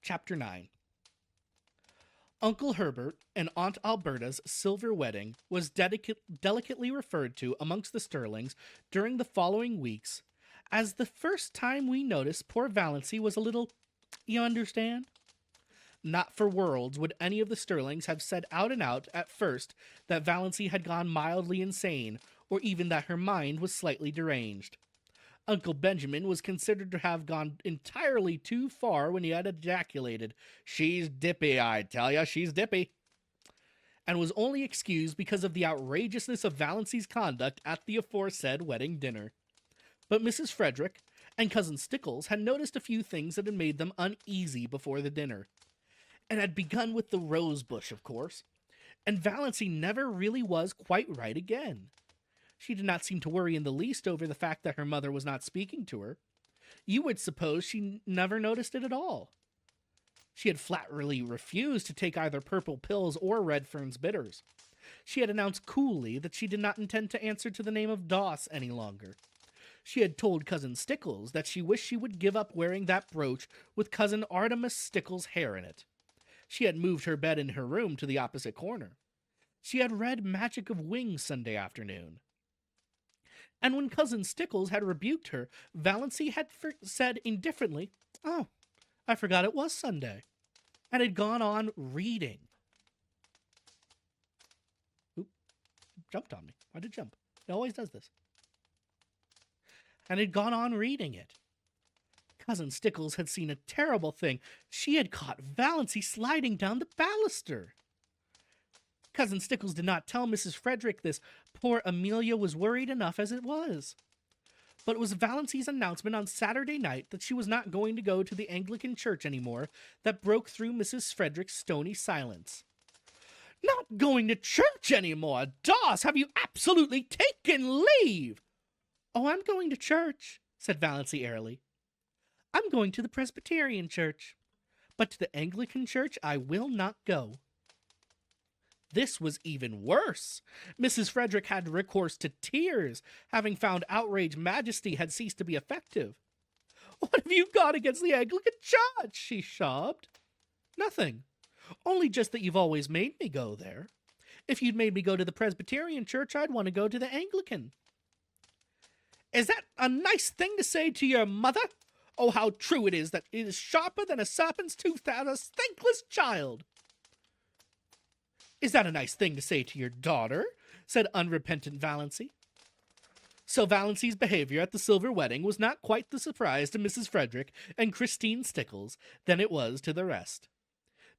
Chapter 9. Uncle Herbert and Aunt Alberta's silver wedding was delicately referred to amongst the Sterlings during the following weeks as the first time we noticed poor Valancy was a little, you understand? Not for worlds would any of the Sterlings have said out and out at first that Valancy had gone mildly insane, or even that her mind was slightly deranged. Uncle Benjamin was considered to have gone entirely too far when he had ejaculated, "She's dippy, I tell ya, she's dippy," and was only excused because of the outrageousness of Valancy's conduct at the aforesaid wedding dinner. But Mrs. Frederick and Cousin Stickles had noticed a few things that had made them uneasy before the dinner. It had begun with the rose bush, of course, and Valancy never really was quite right again. She did not seem to worry in the least over the fact that her mother was not speaking to her. You would suppose she never noticed it at all. She had flatly refused to take either purple pills or Redfern's bitters. She had announced coolly that she did not intend to answer to the name of Doss any longer. She had told Cousin Stickles that she wished she would give up wearing that brooch with Cousin Artemis Stickles' hair in it. She had moved her bed in her room to the opposite corner. She had read Magic of Wings Sunday afternoon. And when Cousin Stickles had rebuked her, Valancy had said indifferently, "Oh, I forgot it was Sunday," and had gone on reading. Oop, jumped on me. Why did it jump? It always does this. And had gone on reading it. Cousin Stickles had seen a terrible thing. She had caught Valancy sliding down the baluster. Cousin Stickles did not tell Mrs. Frederick this. Poor Amelia was worried enough as it was. But it was Valancy's announcement on Saturday night that she was not going to go to the Anglican church anymore that broke through Mrs. Frederick's stony silence. "Not going to church anymore? Doss, have you absolutely taken leave?" "Oh, I'm going to church," said Valancy airily. "I'm going to the Presbyterian church, but to the Anglican church I will not go." This was even worse. Mrs. Frederick had recourse to tears, having found outraged majesty had ceased to be effective. "What have you got against the Anglican church?" she sobbed. "Nothing. Only just that you've always made me go there. If you'd made me go to the Presbyterian church, I'd want to go to the Anglican." "Is that a nice thing to say to your mother? Oh, how true it is that it is sharper than a serpent's tooth as a thankless child." "Is that a nice thing to say to your daughter?" said unrepentant Valancy. So Valancy's behavior at the silver wedding was not quite the surprise to Mrs. Frederick and Christine Stickles than it was to the rest.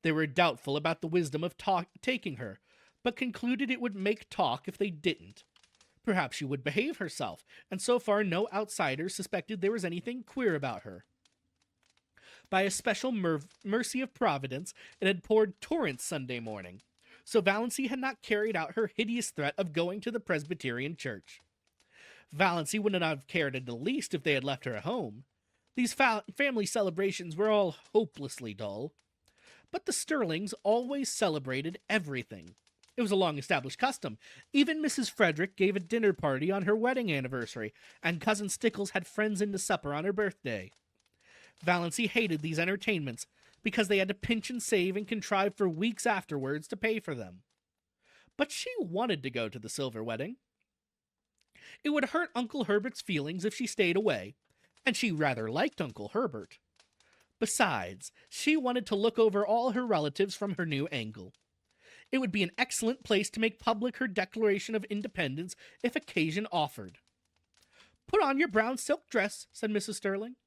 They were doubtful about the wisdom of taking her, but concluded it would make talk if they didn't. Perhaps she would behave herself, and so far no outsiders suspected there was anything queer about her. By a special mercy of Providence, it had poured torrents Sunday morning, so Valancy had not carried out her hideous threat of going to the Presbyterian church. Valancy would not have cared in the least if they had left her at home. These family celebrations were all hopelessly dull. But the Sterlings always celebrated everything. It was a long-established custom. Even Mrs. Frederick gave a dinner party on her wedding anniversary, and Cousin Stickles had friends in to supper on her birthday. Valancy hated these entertainments, because they had to pinch and save and contrive for weeks afterwards to pay for them. But she wanted to go to the silver wedding. It would hurt Uncle Herbert's feelings if she stayed away, and she rather liked Uncle Herbert. Besides, she wanted to look over all her relatives from her new angle. It would be an excellent place to make public her Declaration of Independence if occasion offered. "Put on your brown silk dress," said Mrs. Sterling.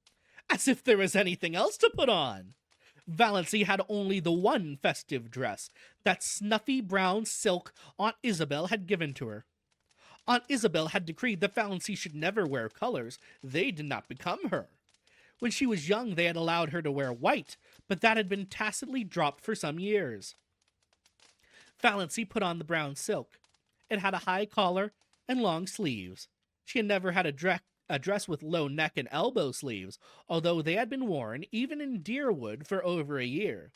As if there was anything else to put on! Valancy had only the one festive dress, that snuffy brown silk Aunt Isabel had given to her. Aunt Isabel had decreed that Valancy should never wear colors. They did not become her. When she was young, they had allowed her to wear white, but that had been tacitly dropped for some years. Valancy put on the brown silk. It had a high collar and long sleeves. She had never had a dress with low neck and elbow sleeves, although they had been worn, even in Deerwood, for over a year.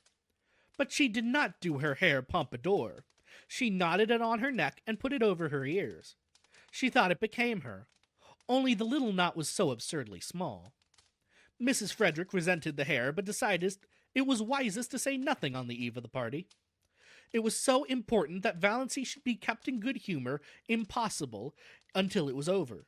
But she did not do her hair pompadour. She knotted it on her neck and put it over her ears. She thought it became her, only the little knot was so absurdly small. Mrs. Frederick resented the hair, but decided it was wisest to say nothing on the eve of the party. It was so important that Valancy should be kept in good humor, impossible, until it was over.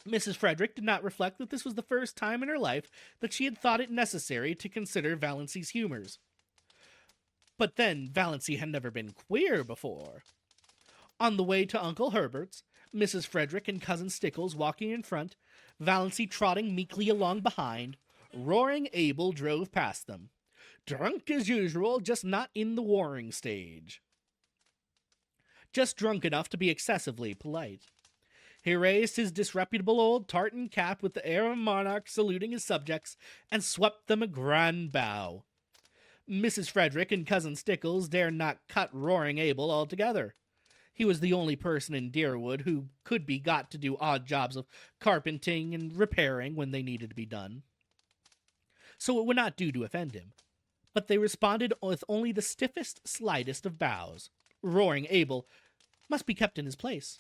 Mrs. Frederick did not reflect that this was the first time in her life that she had thought it necessary to consider Valancy's humors. But then, Valancy had never been queer before. On the way to Uncle Herbert's, Mrs. Frederick and Cousin Stickles walking in front, Valancy trotting meekly along behind, Roaring Abel drove past them. Drunk as usual, just not in the warring stage. Just drunk enough to be excessively polite. He raised his disreputable old tartan cap with the air of a monarch saluting his subjects, and swept them a grand bow. Mrs. Frederick and Cousin Stickles dared not cut Roaring Abel altogether. He was the only person in Deerwood who could be got to do odd jobs of carpenting and repairing when they needed to be done. So it would not do to offend him. But they responded with only the stiffest, slightest of bows. Roaring Abel must be kept in his place.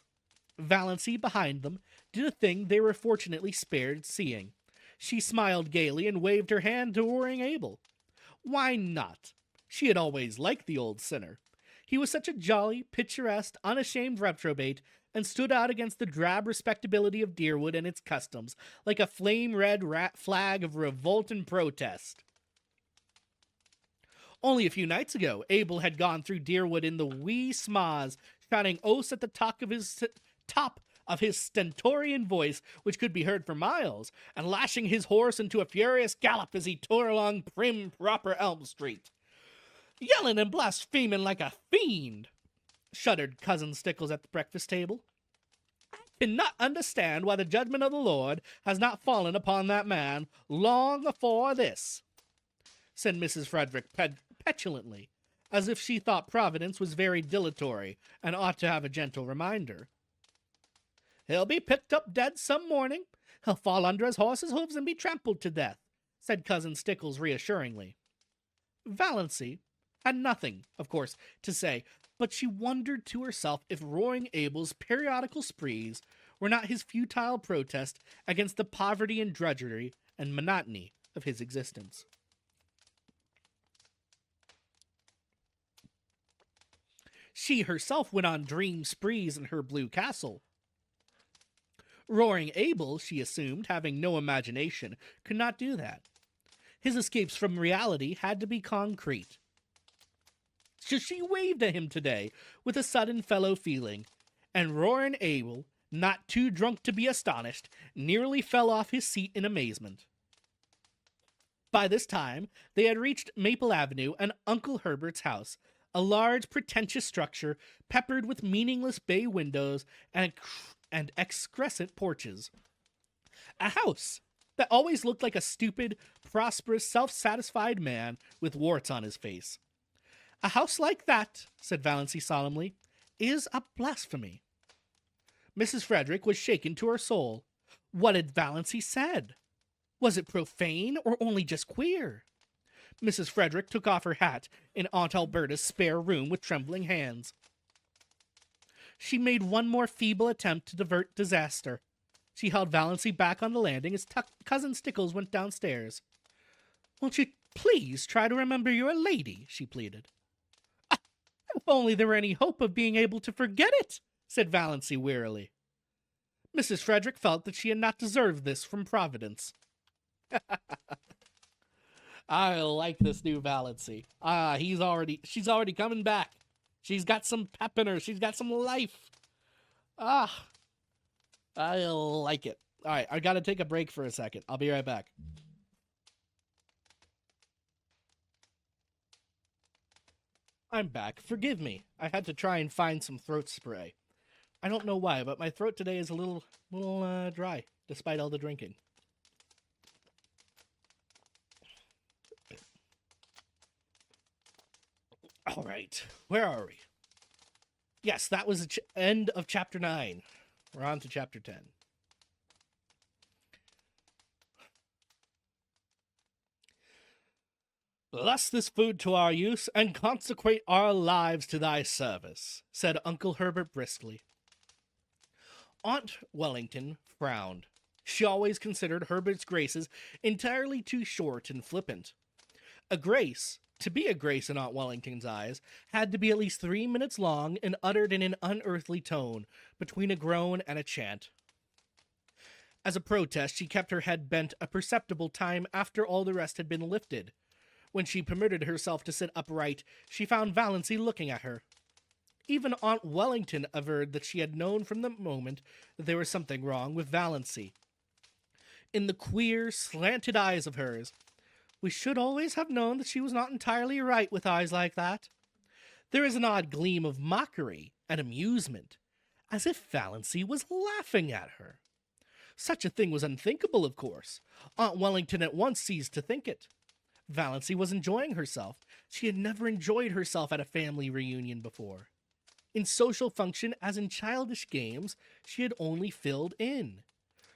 Valancy, behind them, did a thing they were fortunately spared seeing. She smiled gaily and waved her hand to Roaring Abel. Why not? She had always liked the old sinner. He was such a jolly, picturesque, unashamed reprobate, and stood out against the drab respectability of Deerwood and its customs, like a flame-red flag of revolt and protest. Only a few nights ago, Abel had gone through Deerwood in the wee smas, shouting oaths at the top of his stentorian voice, which could be heard for miles, and lashing his horse into a furious gallop as he tore along prim, proper Elm Street. Yelling and blaspheming like a fiend, shuddered Cousin Stickles at the breakfast table. I cannot understand why the judgment of the Lord has not fallen upon that man long afore this, said Mrs. Frederick petulantly, as if she thought Providence was very dilatory and ought to have a gentle reminder. He'll be picked up dead some morning. He'll fall under his horse's hoofs and be trampled to death, said Cousin Stickles reassuringly. Valancy had nothing, of course, to say, but she wondered to herself if Roaring Abel's periodical sprees were not his futile protest against the poverty and drudgery and monotony of his existence. She herself went on dream sprees in her blue castle. Roaring Abel, she assumed, having no imagination, could not do that. His escapes from reality had to be concrete. So she waved at him today with a sudden fellow feeling, and Roaring Abel, not too drunk to be astonished, nearly fell off his seat in amazement. By this time, they had reached Maple Avenue and Uncle Herbert's house, a large, pretentious structure peppered with meaningless bay windows and excrescent porches. A house that always looked like a stupid, prosperous, self-satisfied man with warts on his face. A house like that, said Valancy solemnly, is a blasphemy. Mrs. Frederick was shaken to her soul. What had Valancy said? Was it profane or only just queer? Mrs. Frederick took off her hat in Aunt Alberta's spare room with trembling hands. She made one more feeble attempt to divert disaster. She held Valancy back on the landing as Cousin Stickles went downstairs. Won't you please try to remember you're a lady, she pleaded. If only there were any hope of being able to forget it, said Valancy wearily. Mrs. Frederick felt that she had not deserved this from Providence. I like this new Valancy. She's already coming back. She's got some pep in her. She's got some life. I like it. All right, I gotta take a break for a second. I'll be right back. I'm back. Forgive me. I had to try and find some throat spray. I don't know why, but my throat today is a little dry, despite all the drinking. All right, where are we? Yes, that was the end of Chapter 9. We're on to Chapter 10. Bless this food to our use, and consecrate our lives to thy service, said Uncle Herbert briskly. Aunt Wellington frowned. She always considered Herbert's graces entirely too short and flippant. A grace, to be a grace in Aunt Wellington's eyes, had to be at least 3 minutes long and uttered in an unearthly tone, between a groan and a chant. As a protest, she kept her head bent a perceptible time after all the rest had been lifted. When she permitted herself to sit upright, she found Valancy looking at her. Even Aunt Wellington averred that she had known from the moment that there was something wrong with Valancy. In the queer, slanted eyes of hers, we should always have known that she was not entirely right with eyes like that. There is an odd gleam of mockery and amusement, as if Valancy was laughing at her. Such a thing was unthinkable, of course. Aunt Wellington at once ceased to think it. Valancy was enjoying herself. She had never enjoyed herself at a family reunion before. In social function, as in childish games, she had only filled in.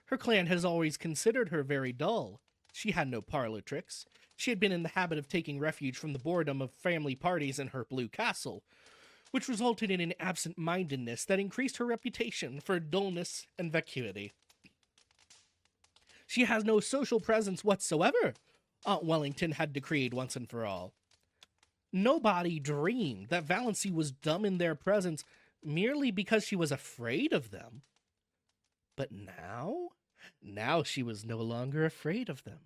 Her clan has always considered her very dull. She had no parlor tricks. She had been in the habit of taking refuge from the boredom of family parties in her blue castle, which resulted in an absent-mindedness that increased her reputation for dullness and vacuity. She has no social presence whatsoever, Aunt Wellington had decreed once and for all. Nobody dreamed that Valancy was dumb in their presence merely because she was afraid of them. But now she was no longer afraid of them.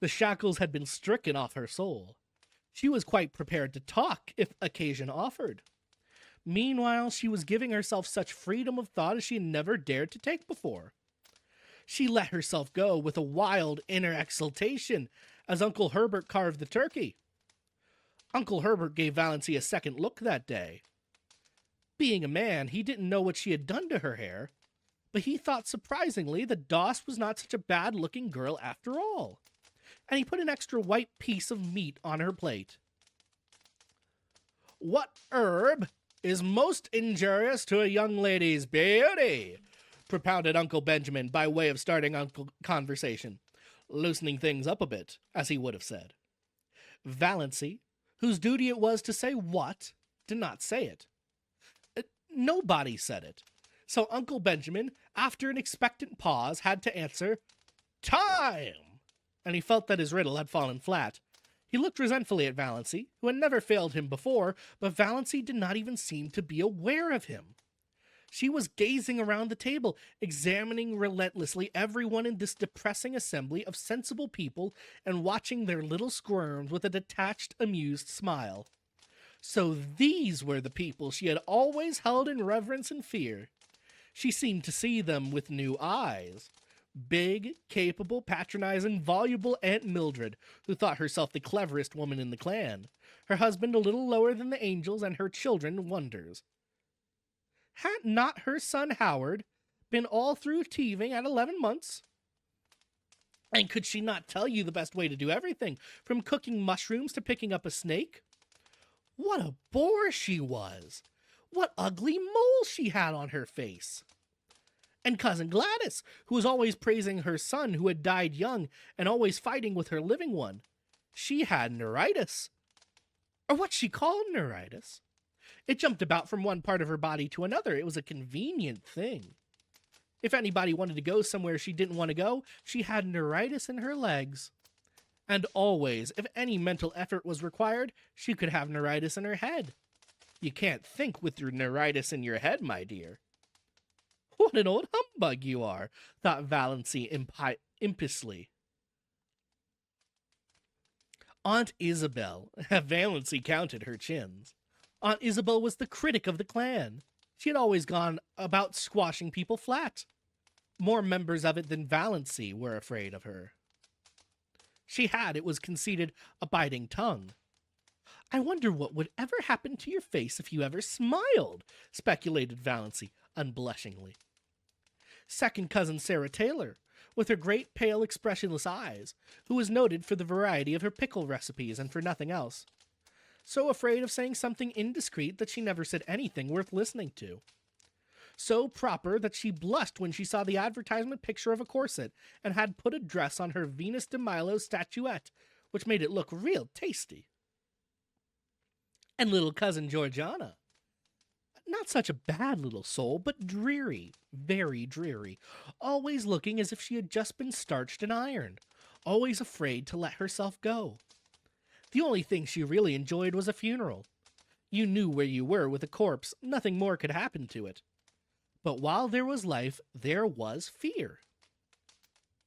The shackles had been stricken off her soul. She was quite prepared to talk if occasion offered. Meanwhile, she was giving herself such freedom of thought as she had never dared to take before. She let herself go with a wild inner exultation as Uncle Herbert carved the turkey. Uncle Herbert gave Valancy a second look that day. Being a man, he didn't know what she had done to her hair, but he thought surprisingly that Doss was not such a bad-looking girl after all, and he put an extra white piece of meat on her plate. "What herb is most injurious to a young lady's beauty?" propounded Uncle Benjamin by way of starting conversation, loosening things up a bit, as he would have said. Valancy, whose duty it was to say what, did not say it. Nobody said it. So Uncle Benjamin, after an expectant pause, had to answer, "Time!" And he felt that his riddle had fallen flat. He looked resentfully at Valancy, who had never failed him before, but Valancy did not even seem to be aware of him. She was gazing around the table, examining relentlessly everyone in this depressing assembly of sensible people and watching their little squirms with a detached, amused smile. So these were the people she had always held in reverence and fear. She seemed to see them with new eyes. Big, capable, patronizing, voluble Aunt Mildred, who thought herself the cleverest woman in the clan, her husband a little lower than the angels, and her children wonders. Had not her son Howard been all through teething at 11 months? And could she not tell you the best way to do everything, from cooking mushrooms to picking up a snake? What a bore she was! What ugly moles she had on her face! And Cousin Gladys, who was always praising her son who had died young and always fighting with her living one. She had neuritis. Or what she called neuritis. It jumped about from one part of her body to another. It was a convenient thing. If anybody wanted to go somewhere she didn't want to go, she had neuritis in her legs. And always, if any mental effort was required, she could have neuritis in her head. You can't think with your neuritis in your head, my dear. What an old humbug you are, thought Valancy impishly. Aunt Isabel, Valancy counted her chins. Aunt Isabel was the critic of the clan. She had always gone about squashing people flat. More members of it than Valancy were afraid of her. She had, it was conceded, a biting tongue. I wonder what would ever happen to your face if you ever smiled, speculated Valancy, unblushingly. Second cousin Sarah Taylor, with her great pale expressionless eyes, who was noted for the variety of her pickle recipes and for nothing else. So afraid of saying something indiscreet that she never said anything worth listening to. So proper that she blushed when she saw the advertisement picture of a corset and had put a dress on her Venus de Milo statuette, which made it look real tasty. And little cousin Georgiana. Not such a bad little soul, but dreary, very dreary, always looking as if she had just been starched and ironed, always afraid to let herself go. The only thing she really enjoyed was a funeral. You knew where you were with a corpse, nothing more could happen to it. But while there was life, there was fear.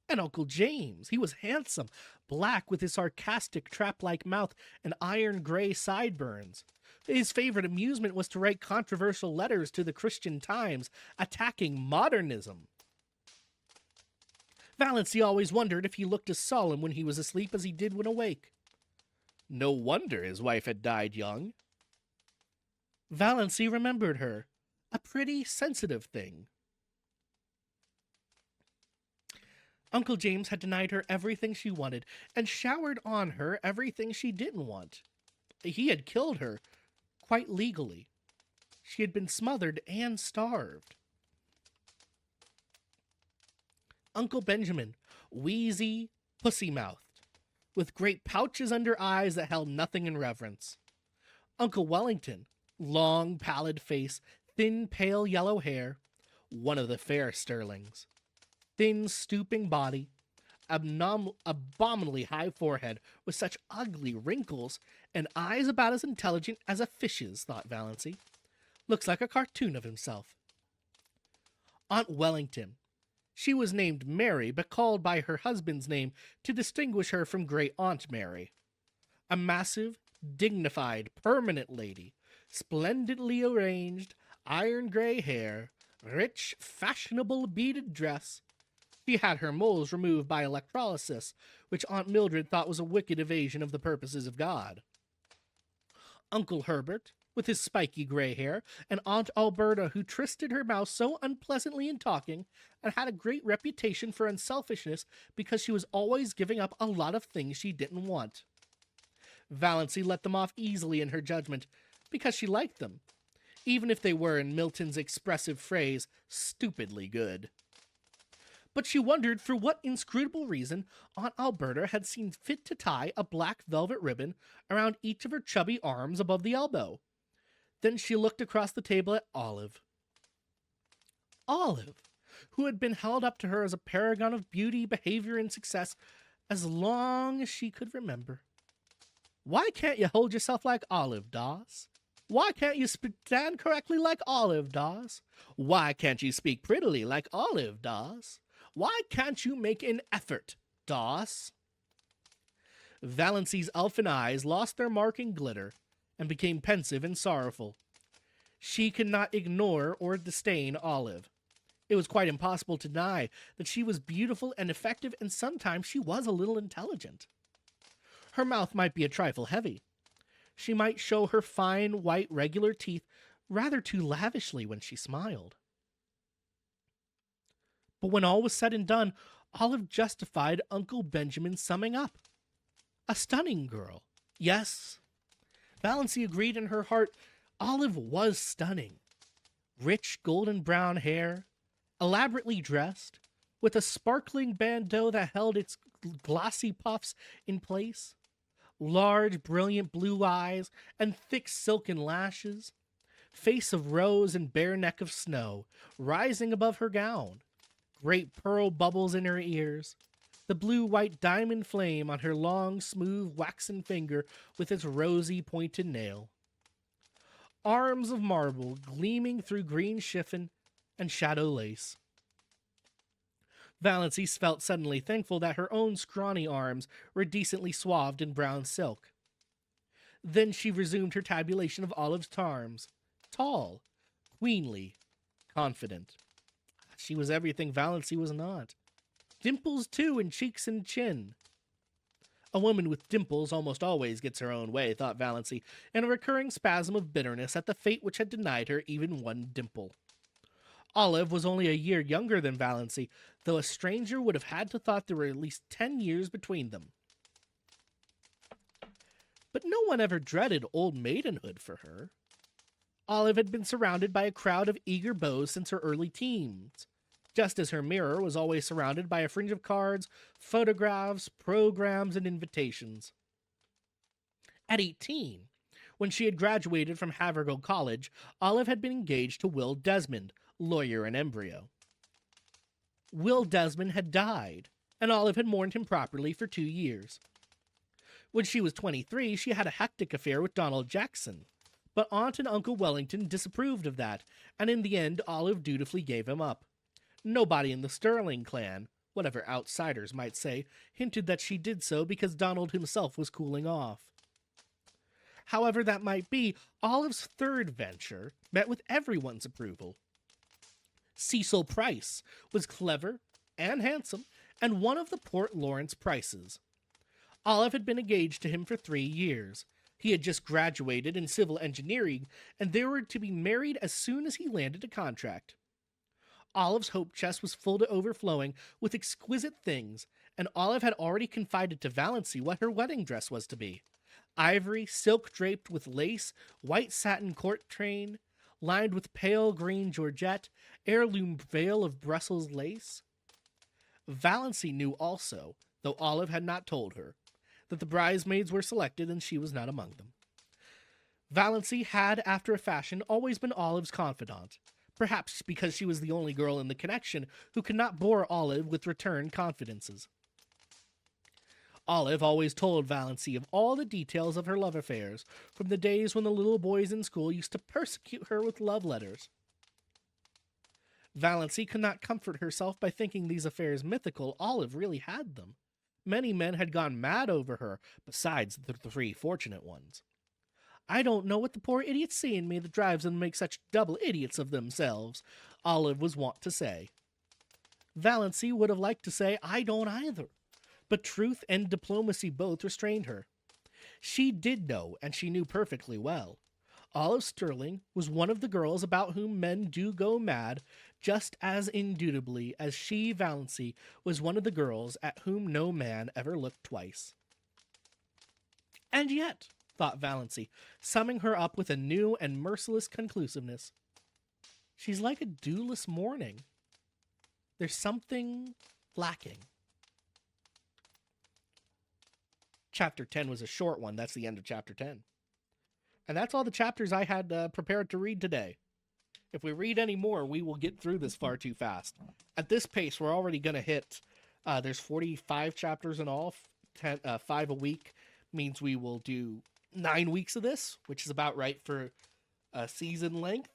And Uncle James, he was handsome, black with his sarcastic trap-like mouth and iron-gray sideburns. His favorite amusement was to write controversial letters to the Christian Times, attacking modernism. Valancy always wondered if he looked as solemn when he was asleep as he did when awake. No wonder his wife had died young. Valancy remembered her, a pretty sensitive thing. Uncle James had denied her everything she wanted and showered on her everything she didn't want. He had killed her, quite legally. She had been smothered and starved. Uncle Benjamin, wheezy, pussy-mouthed, with great pouches under eyes that held nothing in reverence. Uncle Wellington, long, pallid face, thin, pale yellow hair, one of the fair Sterlings. Thin, stooping body, abominably high forehead with such ugly wrinkles, and eyes about as intelligent as a fish's, thought Valancy. Looks like a cartoon of himself. Aunt Wellington. She was named Mary, but called by her husband's name to distinguish her from Great Aunt Mary. A massive, dignified, permanent lady, splendidly arranged, iron-gray hair, rich, fashionable beaded dress. She had her moles removed by electrolysis, which Aunt Mildred thought was a wicked evasion of the purposes of God. Uncle Herbert, with his spiky gray hair, and Aunt Alberta, who twisted her mouth so unpleasantly in talking, and had a great reputation for unselfishness because she was always giving up a lot of things she didn't want. Valancy let them off easily in her judgment, because she liked them, even if they were, in Milton's expressive phrase, stupidly good. But she wondered for what inscrutable reason Aunt Alberta had seen fit to tie a black velvet ribbon around each of her chubby arms above the elbow. Then she looked across the table at Olive. Olive, who had been held up to her as a paragon of beauty, behavior, and success as long as she could remember. Why can't you hold yourself like Olive, Dawes? Why can't you stand correctly like Olive, Dawes? Why can't you speak prettily like Olive, Dawes? Why can't you make an effort, Dawes? Valancy's elfin eyes lost their marking glitter and became pensive and sorrowful. She could not ignore or disdain Olive. It was quite impossible to deny that she was beautiful and effective, and sometimes she was a little intelligent. Her mouth might be a trifle heavy. She might show her fine, white, regular teeth rather too lavishly when she smiled. But when all was said and done, Olive justified Uncle Benjamin's summing up. A stunning girl. Yes, Valancy agreed in her heart. Olive was stunning. Rich golden brown hair, elaborately dressed, with a sparkling bandeau that held its glossy puffs in place, large, brilliant blue eyes, and thick silken lashes, face of rose and bare neck of snow, rising above her gown, great pearl bubbles in her ears, the blue-white diamond flame on her long, smooth, waxen finger with its rosy, pointed nail. Arms of marble gleaming through green chiffon and shadow lace. Valancy felt suddenly thankful that her own scrawny arms were decently swathed in brown silk. Then she resumed her tabulation of Olive's charms. Tall, queenly, confident. She was everything Valancy was not. Dimples, too, in cheeks and chin. A woman with dimples almost always gets her own way, thought Valancy, in a recurring spasm of bitterness at the fate which had denied her even one dimple. Olive was only a year younger than Valancy, though a stranger would have had to thought there were at least 10 years between them. But no one ever dreaded old maidenhood for her. Olive had been surrounded by a crowd of eager beaux since her early teens, just as her mirror was always surrounded by a fringe of cards, photographs, programs, and invitations. At 18, when she had graduated from Havergal College, Olive had been engaged to Will Desmond, lawyer in embryo. Will Desmond had died, and Olive had mourned him properly for 2 years. When she was 23, she had a hectic affair with Donald Jackson. But Aunt and Uncle Wellington disapproved of that, and in the end, Olive dutifully gave him up. Nobody in the Sterling clan, whatever outsiders might say, hinted that she did so because Donald himself was cooling off. However that might be, Olive's third venture met with everyone's approval. Cecil Price was clever and handsome, and one of the Port Lawrence Prices. Olive had been engaged to him for 3 years. He had just graduated in civil engineering, and they were to be married as soon as he landed a contract. Olive's hope chest was full to overflowing with exquisite things, and Olive had already confided to Valancy what her wedding dress was to be. Ivory, silk draped with lace, white satin court train, lined with pale green georgette, heirloom veil of Brussels lace. Valancy knew also, though Olive had not told her, that the bridesmaids were selected and she was not among them. Valancy had, after a fashion, always been Olive's confidant, perhaps because she was the only girl in the connection who could not bore Olive with return confidences. Olive always told Valancy of all the details of her love affairs, from the days when the little boys in school used to persecute her with love letters. Valancy could not comfort herself by thinking these affairs mythical. Olive really had them. Many men had gone mad over her, besides the 3 fortunate ones. "I don't know what the poor idiots see in me that drives them to make such double idiots of themselves," Olive was wont to say. Valancy would have liked to say, "I don't either," but truth and diplomacy both restrained her. She did know, and she knew perfectly well. Olive Sterling was one of the girls about whom men do go mad, just as indubitably as she, Valancy, was one of the girls at whom no man ever looked twice. And yet, thought Valancy, summing her up with a new and merciless conclusiveness, she's like a dewless morning. There's something lacking. Chapter 10 was a short one. That's the end of Chapter 10. And that's all the chapters I had prepared to read today. If we read any more, we will get through this far too fast. At this pace, we're already going to hit, there's 45 chapters in all. 5 a week means we will do 9 weeks of this, which is about right for season length.